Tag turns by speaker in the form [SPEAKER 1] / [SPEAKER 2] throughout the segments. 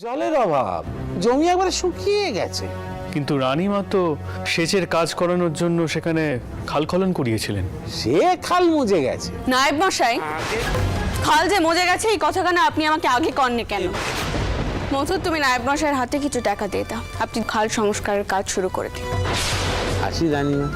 [SPEAKER 1] জলের অভাব, জমি একবারে শুকিয়ে গেছে।
[SPEAKER 2] কিন্তু রানীমা তো সেচের কাজ করানোর জন্য সেখানে খাল খনন করিয়েছিলেন।
[SPEAKER 1] সে খাল মুজে গেছে।
[SPEAKER 3] নায়েব মশাই, খাল যে মজে গেছে এই কথাখানা আপনি আমাকে আগে কননি কেন? মথুর, তুমি নায়েব মশাইয়ের হাতে কিছু টাকা দিয়ে দাও, আপনি খাল সংস্কারের কাজ শুরু করে দিন।
[SPEAKER 1] আসি রানীমা।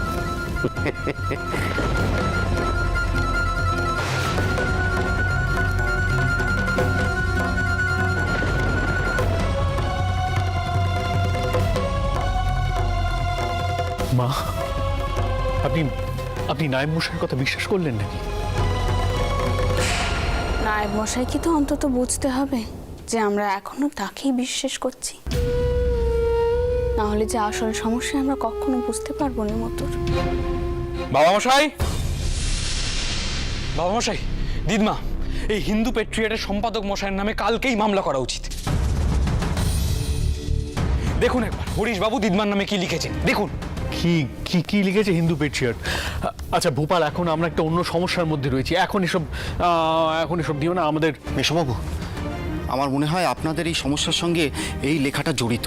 [SPEAKER 2] মা, আপনি আপনি নায়েব মশাইয়ের কথা বিশ্বাস করলেন নাকি?
[SPEAKER 3] নায়েব মশাইকে তো অন্তত বুঝতে হবে যে আমরা এখনো তাকেই বিশ্বাস করছি, না হলে যে আসল সমস্যা আমরা কখনো বুঝতে পারবো না। মতুর
[SPEAKER 4] বাবা মশাই, বাবা মশাই, দিদমা, এই হিন্দু পেট্রিয়াটের সম্পাদক মশাইয়ের নামে কালকেই মামলা করা উচিত। দেখুন একবার হরিশ বাবু দিদমার নামে কি লিখেছেন, দেখুন।
[SPEAKER 2] কি কি কি লিখেছে হিন্দু পেট্রিয়ট? আচ্ছা ভোপাল, এখন আমরা একটা অন্য সমস্যার মধ্যে রয়েছি। এখন এসব দিও না আমাদের।
[SPEAKER 5] মেশবাবু, আমার মনে হয় আপনাদের এই সমস্যার সঙ্গে এই লেখাটা জড়িত।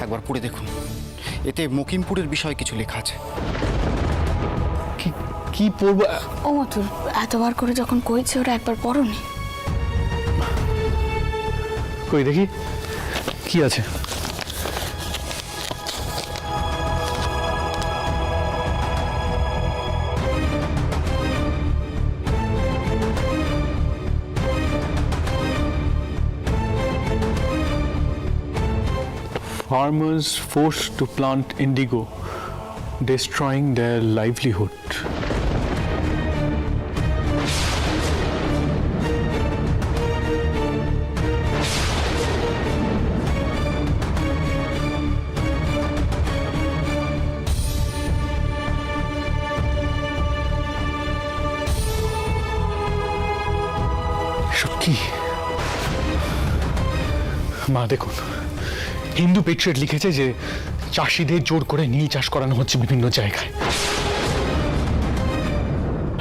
[SPEAKER 5] একবার পড়ে দেখুন, এতে মকিমপুরের বিষয়ে কিছু লেখা আছে।
[SPEAKER 2] কি কি পড়বো?
[SPEAKER 3] ও মতুর, এতবার করে যখন কইছে ওরা একবার পড়োনি?
[SPEAKER 2] কই দেখি কি আছে। Farmers forced to plant indigo, destroying their livelihood. কি মা দেখুন, হিন্দু পেট্রিয়ট লিখেছে যে চাষিদের জোর করে নীল চাষ করানো হচ্ছে বিভিন্ন জায়গায়,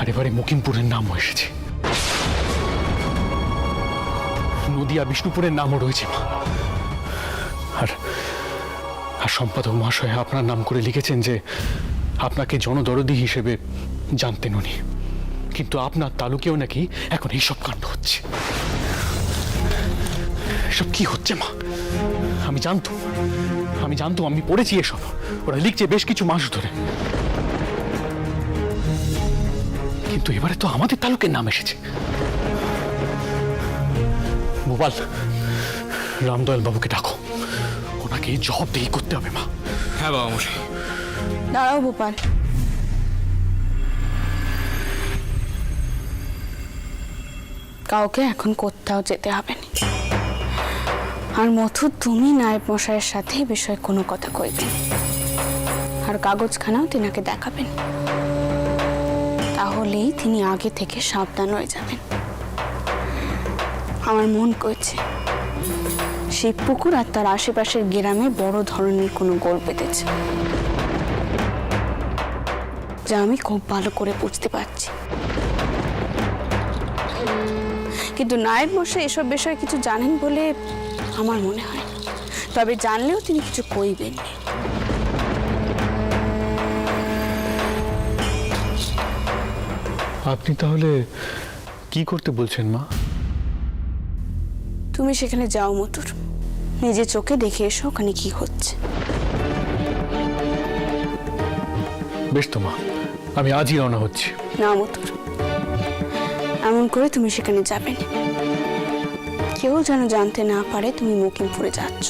[SPEAKER 2] আর এবারে মকিমপুরের নামও এসেছে, নদিয়া বিষ্ণুপুরের নামও রয়েছে মা। আর আর সম্পাদক মহাশয় আপনার নাম করে লিখেছেন যে আপনাকে জনদরদি হিসেবে জানতেন উনি, কিন্তু আপনার তালুকেও নাকি এখন এইসব কাণ্ড হচ্ছে। এসব কি হচ্ছে মা? আমি জানতাম, আমি পড়েছি এসব, ওরা লিখছে বেশ কিছু মাস ধরে, কিন্তু এবারে তো আমাদের তালুকের নাম এসেছে। গোপাল, রামদয়াল বাবুকে ডাকো, ওনাকে জবাবদিহি করতে হবে মা।
[SPEAKER 4] হ্যাঁ বাবা মশাই।
[SPEAKER 3] দাঁড়াও গোপাল, কাউকে এখন কোথাও যেতে হবে না। আর মথুর, তুমি নায়েব মশাইয়ের সাথে এই বিষয়ে কোনো কথা কইবেন, আর কাগজখানাও তিনাকে দেখাবেন, তাহলেই তিনি আগে থেকে সাবধান হয়ে যাবেন। আমার মন কইছে শিবপুকুর আর তার আশেপাশের গ্রামে বড় ধরনের কোনো গোল পেতেছে, যা আমি খুব ভালো করে বুঝতে পারছি। কিন্তু নায়েব মশাই এসব বিষয়ে কিছু জানেন বলে আমার মনে হয়, তবে জানলেও তিনি কিছু কইবেন।
[SPEAKER 2] আপনি তাহলে কি করতে বলছেন মা?
[SPEAKER 3] তুমি সেখানে যাও মতুর, নিজে চোখে দেখে এসো ওখানে কি হচ্ছে।
[SPEAKER 2] বেশ তো মা, আমি আজই রওনা হচ্ছি।
[SPEAKER 3] না মতুর, এমন করে তুমি সেখানে যাবে না, কেউ যেন জানতে না পারে তুমি মকিমপুরে যাচ্ছ।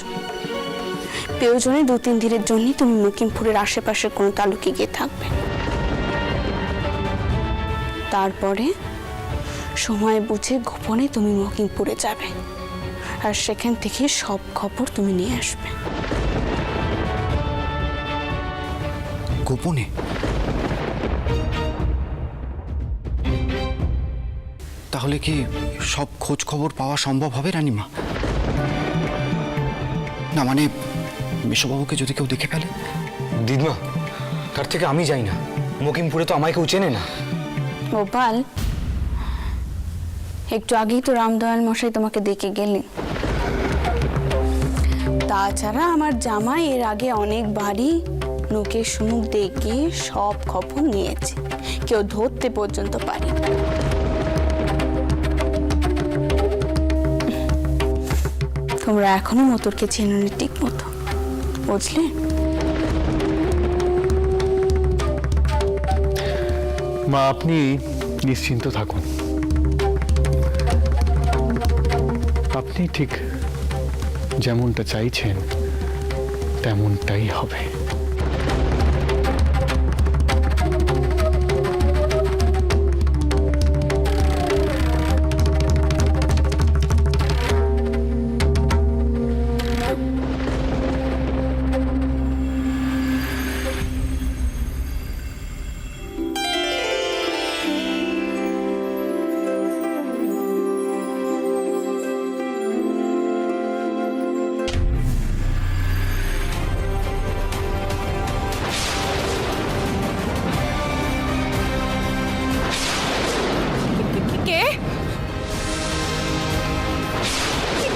[SPEAKER 3] প্রয়োজনে 2-3 দিনের জন্য তুমি মকিমপুরের আশেপাশে কোনো তালুকে গিয়ে থাকবে, তারপরে সময় বুঝে গোপনে তুমি মকিমপুরে যাবে, আর সেখান থেকে সব খবর তুমি নিয়ে আসবে।
[SPEAKER 5] গোপনে? তাহলে কি সব খোঁজ খবর পাওয়া সম্ভব হবে রানীমা? না মানে মেশবাবুকে যদি কেউ দেখে ফেলে?
[SPEAKER 4] দিদমা, তার থেকে আমি যাই না, মকিমপুরে তো আমায় কেউ চেনে না।
[SPEAKER 3] গোপাল, একটু আগেই তো রামদয়াল মশাই তোমাকে ডেকে গেলেন। তাছাড়া আমার জামাই এর আগে অনেকবারই লোকের সুমুখ দেখে সব খবর নিয়েছে, কেউ ধরতে পর্যন্ত পারে। তোমরা এখনো মতরকে চেননি ঠিক মতো, বুঝলে?
[SPEAKER 2] মা, আপনি নিশ্চিন্ত থাকুন। আপনি ঠিক যেমনটা চাইছেন তেমনটাই হবে।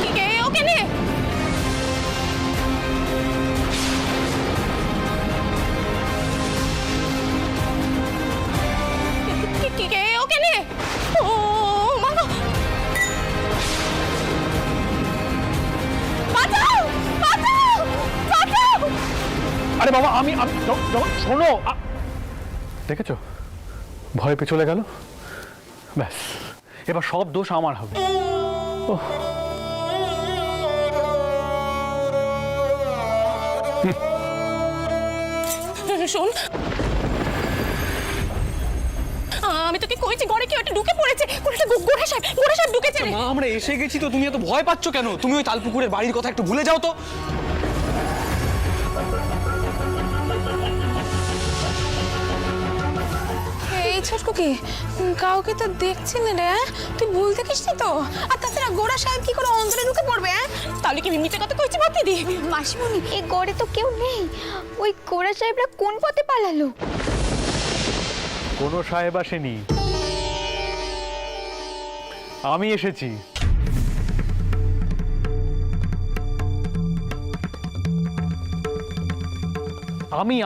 [SPEAKER 6] কে কে ওখানে? কে ওখানে? ও মা গো! বাঁচাও বাঁচাও বাঁচাও!
[SPEAKER 2] আরে বাবা, আমি শোনো, দেখেছো ভয় পেয়ে চলে গেল। ব্যাস, এবার সব দোষ আমার হবে। ওহ,
[SPEAKER 6] শোন, আমি তোকে কইছি ঘরে কেউ একটা ঢুকে পড়েছে। গোড়া সাহেব ঢুকেছে রে।
[SPEAKER 4] মা, আমরা এসে গেছি তো, তুমি এত ভয় পাচ্ছ কেন? তুমি ওই তালপুকুরের বাড়ির কথা একটু ভুলে যাও তো।
[SPEAKER 6] এই ছোটকু কি কাউকে তো দেখছি না রে। তুই ভুল দেখিস তো। আর তাছাড়া গোড়া সাহেব কি করে অন্তরে ঢুকে পড়বে? তাহলে কি মিথ্যে কথা কইছি ভাবতে দি?
[SPEAKER 7] মাসিমণি, এই গড়ে তো কেউ নেই। ওই গোড়া সাহেবরা কোন পথে পালালো?
[SPEAKER 2] কোনো সাহেব আসেনি, আমি এসেছি।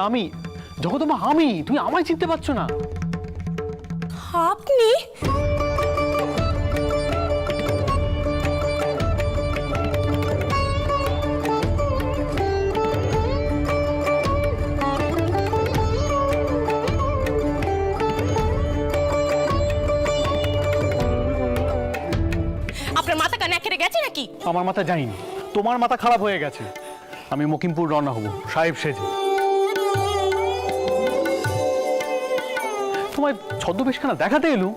[SPEAKER 2] আমি জগদম্বা, তুমি আমায় চিনতে পারছো না?
[SPEAKER 6] আপনি? আপনার মাথা কানে একেরে গেছে নাকি?
[SPEAKER 2] আমার মাথা যায়নি, তোমার মাথা খারাপ হয়ে গেছে। আমি মকিমপুর রওনা হব সাহেব সেজে। তোমায় ছদ্মবেশখানা দেখাতে এলুম,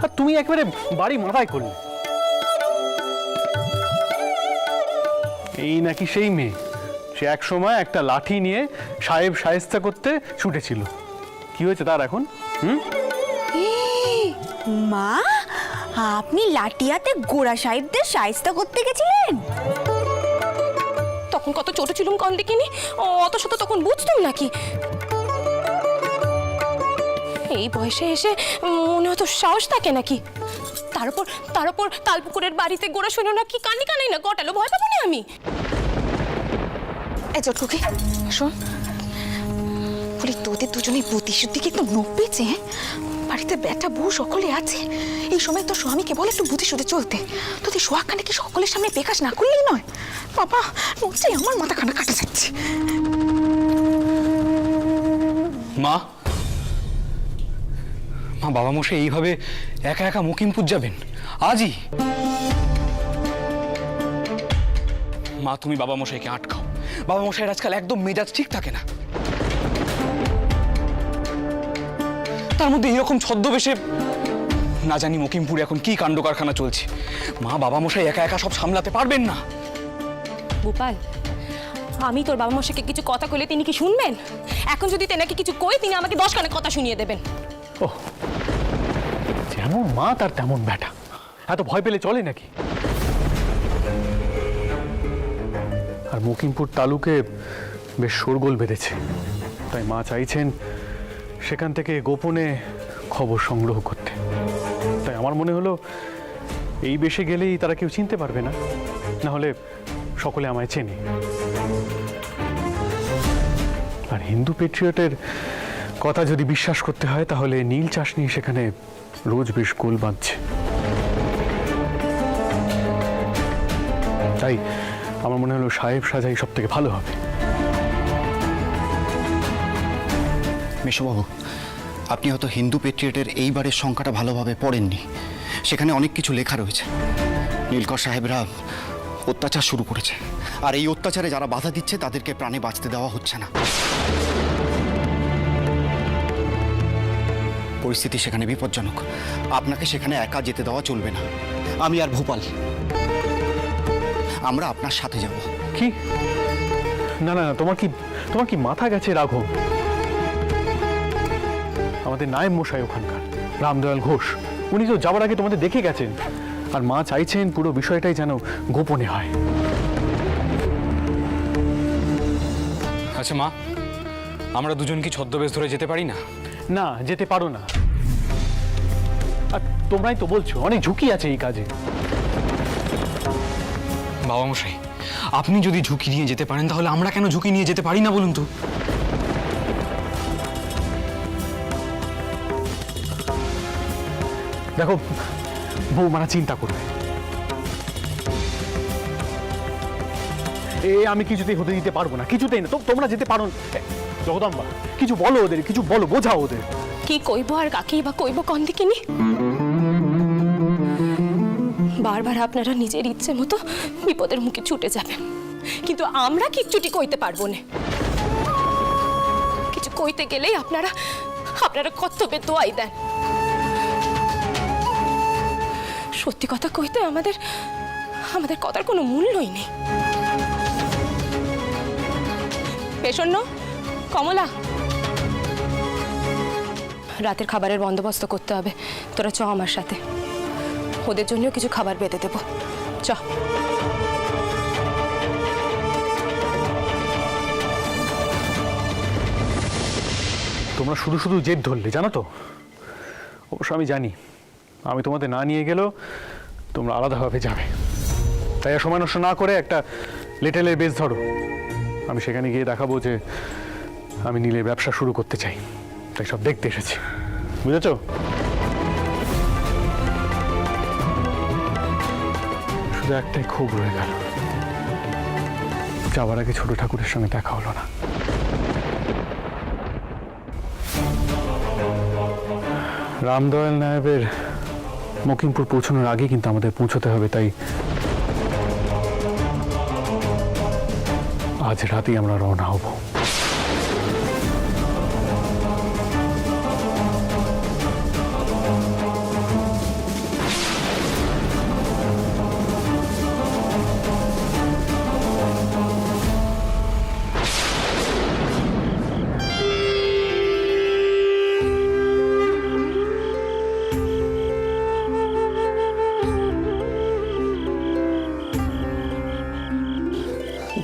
[SPEAKER 2] আর তুমি একেবারে বাড়ি মাথায় করলে। এই নাকি সেই মেয়ে, সে এক সময় একটা লাঠি নিয়ে সাহেব শায়েস্তা করতে ছুটেছিল। কি হয়েছে তার এখন?
[SPEAKER 7] মা, আপনি লাঠিয়াতে গোড়া সাহেবদের শায়েস্তা করতে গেছিলেন?
[SPEAKER 6] তখন কত ছোট ছিলুম, কম দেখিনি। অত শত তখন বুঝতাম নাকি? এই বয়সে এসে মনে হতো সাহস থাকে নাকি? তার উপর তালপুকুরের বাড়িতে গোড়া শোনো না কি কান্নি কানাই না গটালো, ভয় পাবো না আমি?
[SPEAKER 7] এই চটকুকি শোন, বলি তোদের দুজনেই বুদ্ধিশুদ্ধি কি একটু নোখ পেয়েছে? বাড়িতে বেটা বউ সকলে আছে, এই সময় তো স্বামীকে বলে একটু বুদ্ধিশুদ্ধি চলতে। তোদের সোহাগখানে কি সকলের সামনে বেকাশ না করলেই নয়? বাবা, নচ্ছে আমার মাথা খানা কাটা যাচ্ছে।
[SPEAKER 4] মা, বাবা মশাই এইভাবে একা একা মকিমপুর যাবেন আজই? মা, তুমি বাবা মশাইকে আটকাও। বাবা মশাইয়ের আজকাল একদম মেজাজ ঠিক থাকে না। তার মধ্যে এরকম ছদ্মবেশে না জানি মকিমপুরে এখন কি কাণ্ড কারখানা চলছে। মা, বাবা মশাই একা একা সব সামলাতে পারবেন না।
[SPEAKER 6] গোপাল, আমি তোর বাবা মশাইকে কিছু কথা কইলে তিনি কি শুনবেন? এখন যদি তেনাকে কিছু কই, তিনি আমাকে 10 কানে কথা শুনিয়ে দেবেন।
[SPEAKER 2] ওহ, যেমন মা তার তেমন বেটা, এত ভয় পেলে চলে নাকি? আর মকিমপুর তালুকে বেশ শোরগোল বেঁধেছে, তাই মা চাইছেন সেখান থেকে গোপনে খবর সংগ্রহ করতে। তাই আমার মনে হলো এই বেশে গেলেই তারা কেউ চিনতে পারবে না, না হলে সকলে আমায় চেনে। আর হিন্দু পেট্রিয়টের কথা যদি বিশ্বাস করতে হয় তাহলে নীল চাষ নিয়ে সেখানে রোজ বেশ গোল বাঁধছে। তাই আমার মনে হলো সাহেব সাজাই সব থেকে ভালো হবে।
[SPEAKER 5] মেশোবাবু, আপনি হয়তো হিন্দু পেট্রিয়টের এইবারের সংখ্যাটা ভালোভাবে পড়েননি। সেখানে অনেক কিছু লেখা রয়েছে। নীলকর সাহেবরা অত্যাচার শুরু করেছে, আর এই অত্যাচারে যারা বাধা দিচ্ছে তাদেরকে প্রাণে বাঁচতে দেওয়া হচ্ছে না। পরিস্থিতি সেখানে বিপজ্জনক। আপনাকে সেখানে একা যেতে দেওয়া চলবে না। আমি আর ভোপাল আমরা আপনার সাথে যাব।
[SPEAKER 2] কি? না না, তোমার কি মাথা গেছে রাঘব? আমাদের নায়েব মশাই ওখানকার রামদয়াল ঘোষ, উনি তো যাওয়ার আগে তোমাদের দেখে গেছেন, আর মা চাইছেন পুরো বিষয়টাই যেন গোপনে হয়।
[SPEAKER 4] আচ্ছা মা, আমরা দুজন কি ছদ্মবেশ ধরে যেতে পারি না?
[SPEAKER 2] না, যেতে পারো না। আর তোমরাই তো বলছো অনেক ঝুঁকি আছে এই কাজে।
[SPEAKER 4] বাবা মশাই, আপনি যদি ঝুঁকি নিয়ে যেতে পারেন তাহলে আমরা কেন ঝুঁকি নিয়ে যেতে পারি না বলুন তো?
[SPEAKER 2] দেখো, বৌমারা চিন্তা করবে, আমি কিছুতেই হতে দিতে পারবো না, কিছুতেই না। তোমরা যেতে পারো। জগদম্বা, কিছু বলো ওদের, কিছু বলো, বোঝাও ওদের।
[SPEAKER 6] কি কইব আর কাকেই বা কইব কোন দিকে নি? বারবার আপনারা নিজের ইচ্ছে মতো বিপদের মুখে ছুটে যাবেন, কিন্তু আমরা কিচ্ছুটি কইতে পারবো না। কিছু কইতে গেলেই আপনারা কর্তব্যে দোয়াই দেন। সত্যি কথা কইতে আমাদের কথার কোনো মূল্যই নেই। পেশন্য, কমলা, রাতের খাবারের বন্দোবস্ত করতে হবে। তোরা চ আমার সাথে, ওদের জন্যও কিছু খাবার বেঁধে দেবো। চ।
[SPEAKER 2] তোমরা শুধু শুধু জেদ ধরলে, জানো তো? অবশ্য আমি জানি আমি তোমাদের না নিয়ে গেলেও তোমরা আলাদাভাবে যাবে। তাই আর সময় নষ্ট না করে একটা লেটেলের বেশ ধরো। আমি সেখানে গিয়ে দেখাবো যে আমি নীলের ব্যবসা শুরু করতে চাই, তাই সব দেখতে এসেছি। বুঝেছো? শুধু একটাই ক্ষোভ রয়ে গেল, যাবার আগে ছোট ঠাকুরের সঙ্গে দেখা হলো না। রামদয়াল নায়েবের মকিমপুর পৌঁছানোর আগে কিন্তু আমাদের পৌঁছতে হবে, তাই আজ রাতেই আমরা রওনা হব।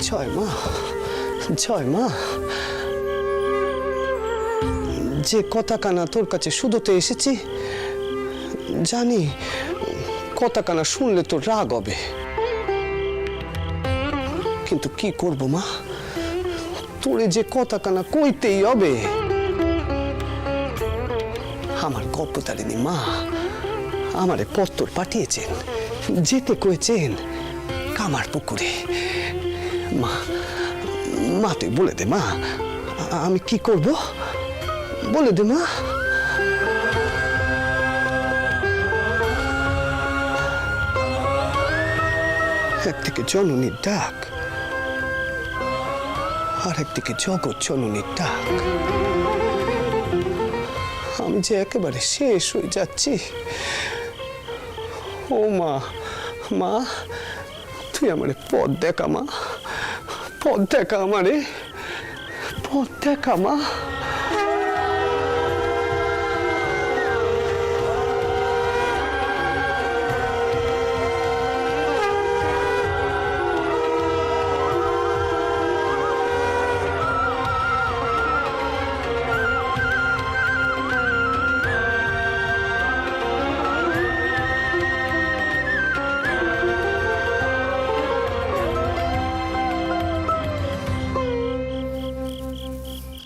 [SPEAKER 8] জয় মা, জয় মা। যে কথা কানা তোর কাছে শুধুতে এসেছি, জানি কথা কানা শুনলে তোর রাগ হবে, কিন্তু কি করব মা, তোরে যে কথা কানা কইতেই হবে। আমার গর্ভতারিণী মা আমারে পত্তর পাঠিয়েছেন, যেতে কয়েছেন কামার পুকুরে। মা, মা তুই বলে দে মা, আমি কি করব, বলে দে মা। একদিকে জননীর ডাক, আর একদিকে জগৎ জননীর ডাক। আমি যে একেবারে শেষ হয়ে যাচ্ছি। ও মা, মা তুই আমারে পথ দেখা মা, পথ দেখা আমারে, পথ দেখা মা।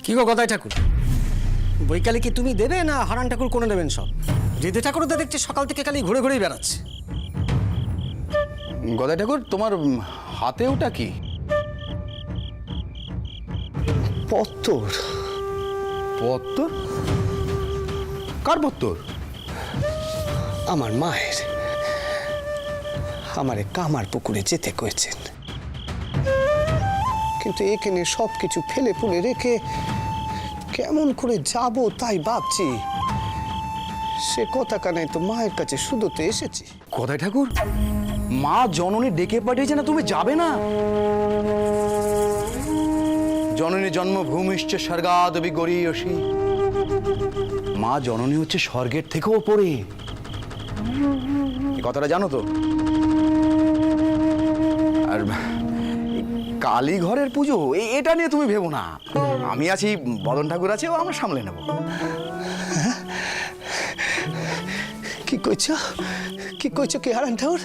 [SPEAKER 9] কি গো গদাই ঠাকুর, বৈকালে কি তুমি দেবে না হারান ঠাকুর করে দেবেন সব? হৃদয় ঠাকুর তো দেখছি সকাল থেকে খালি ঘুরে ঘুরেই বেড়াচ্ছে।
[SPEAKER 10] গদাই ঠাকুর, তোমার হাতে ওটা কি?
[SPEAKER 8] পত্তর।
[SPEAKER 10] পত্তর? কার পত্তর?
[SPEAKER 8] আমার মায়ের আমারে কামার পুকুরে যেতে কয়েছেন, কিন্তু এখানে সব কিছু ফেলে ফুলে রেখে কেমন করে যাব তাই ভাবছি। সে কথা কানাই তো মায়ের কাছে শুধুতে এসেছি।
[SPEAKER 10] গদাই ঠাকুর, মা জননী ডেকে পাঠিয়েছে না, তুমি যাবে না? জননী জন্মভূমিশ্চ স্বর্গাদপি গরীয়সী। মা জননী হচ্ছে স্বর্গের থেকেও ওপরে, এই কথাটা জানো তো? আর কালী ঘরের পুজো এটা নিয়ে তুমি ভেবো না, আমি আছি, বদন ঠাকুর আছে, ও আমরা সামলে নেব।
[SPEAKER 8] কি কইছ, কি কইছ কি হারান ঠাকুর?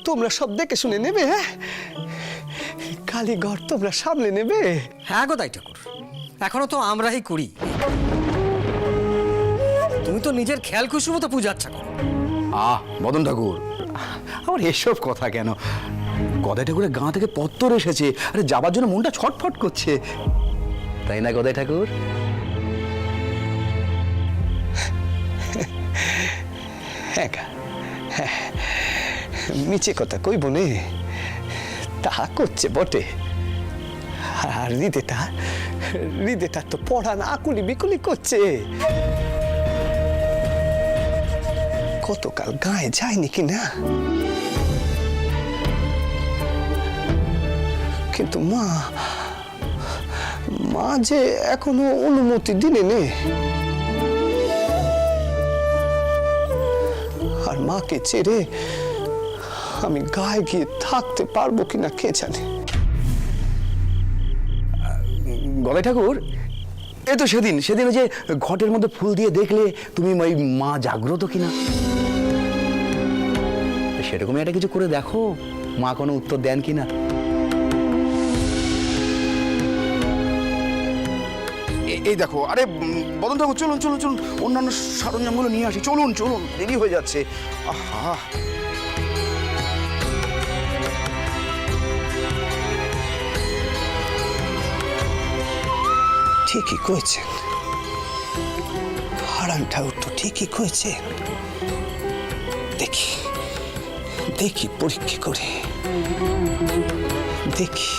[SPEAKER 8] তোমরা সব দেখে শুনে নেবে? হ্যাঁ, কালীঘর তোমরা সামলে নেবে?
[SPEAKER 9] হ্যাঁ গদাই ঠাকুর, এখনো তো আমরাই করি। তুমি তো নিজের খেয়াল খুশি মতো পূজাচ্ছা করো।
[SPEAKER 10] বদন ঠাকুর, আমার এসব কথা কেন? গদাই ঠাকুরের গাঁ থেকে পত্তর এসেছে, আরে যাবার জন্য মনটা ছটফট করছে, তাই না গদাই ঠাকুর?
[SPEAKER 8] হ্যাঁ, মিছে কথা কইব নে, তাহা করছে বটে। আর হৃদয়টা তো পড়ান আকুলি বিকুলি করছে। কতকাল গায়ে যায়নি কি না, কিন্তু মা যে এখনো অনুমতি দিলে নে। আর মাকে ছেড়ে আমি গায়ে গিয়ে থাকতে পারবো কিনা কে জানে।
[SPEAKER 10] গদাই ঠাকুর, এই তো সেদিন ওই যে ঘটের মধ্যে ফুল দিয়ে দেখলে তুমি ওই মা জাগ্রত কিনা, সেরকমই একটা কিছু করে দেখো, মা কোনো উত্তর দেন কিনা। এই দেখো, আরে বদন ঠাকুর, চলুন চলুন চলুন, অন্যান্য সরঞ্জামগুলো নিয়ে আসি, চলুন চলুন, দেরি হয়ে যাচ্ছে। আহা,
[SPEAKER 8] ঠিকই কয়েছেন হারান ঠাকুর, তো ঠিকই কয়েছেন। দেখি পরীক্ষা করে দেখি।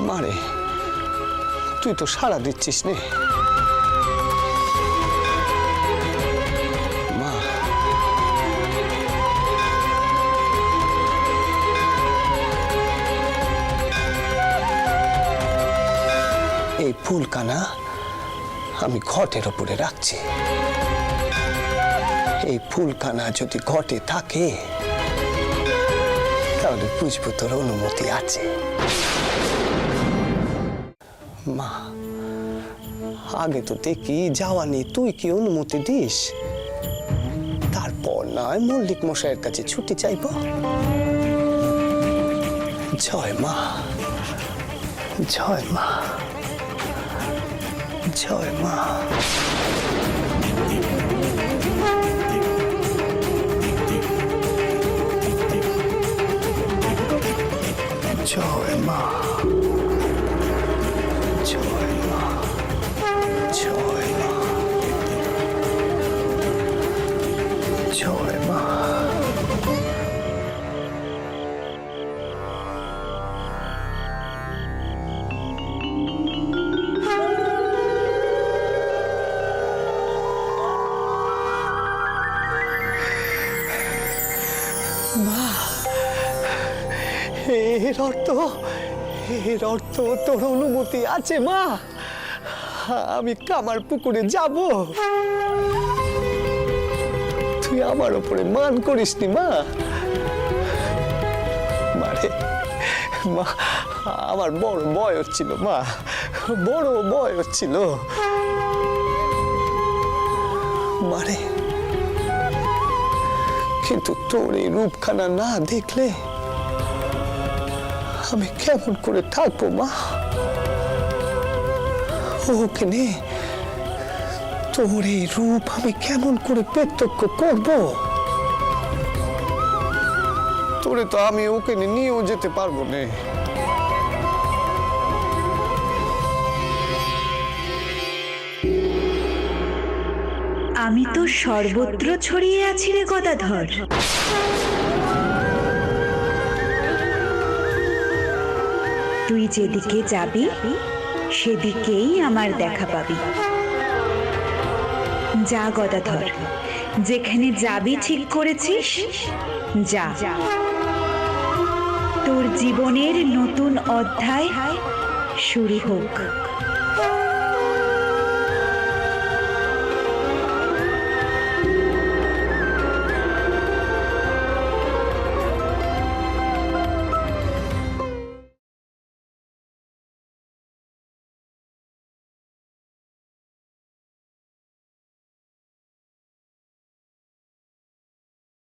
[SPEAKER 8] মারে, তুই তো সাড়া দিচ্ছিস নে। মা, এই ফুলকানা আমি ঘটের উপরে রাখছি। এই ফুলকানা যদি ঘটে থাকে তাহলে বুঝবো তোর অনুমতি আছে। মা, আগে তো দেখি যাওয়ানি, তুই কি অনুমতি দিস? তারপর নয় মল্লিক মশাইয়ের কাছে ছুটি চাইব। জয় মা, জয় মা, জয় মা। জয় মা, জয় মা, জয় মা, জয় মা। মা, এর অর্থ তোর অনুমতি আছে মা? আমি কামার পুকুরে যাব? তুই আমার ওপরে মান করিসনি মা। মারে মা, আমার বড় ভয় হচ্ছিল মা, বড় ভয় হচ্ছিল মারে। কিন্তু তোর এই রূপখানা না দেখলে আমি কেমন করে থাকবো মা? ওকে নে, তোর এই রূপ আমি কেমন করে প্রত্যক্ষ করব? তোরে তো আমি ওকে নিয়েও যেতে পারবো না।
[SPEAKER 11] আমি তো সর্বত্র ছড়িয়ে আছি রে গদাধর। তুই যেদিকে যাবি সেদিকেই আমার দেখা পাবি। যা গদাধর, যেখানে যাবি ঠিক করেছিস, যা। তোর জীবনের নতুন অধ্যায় শুরু হোক।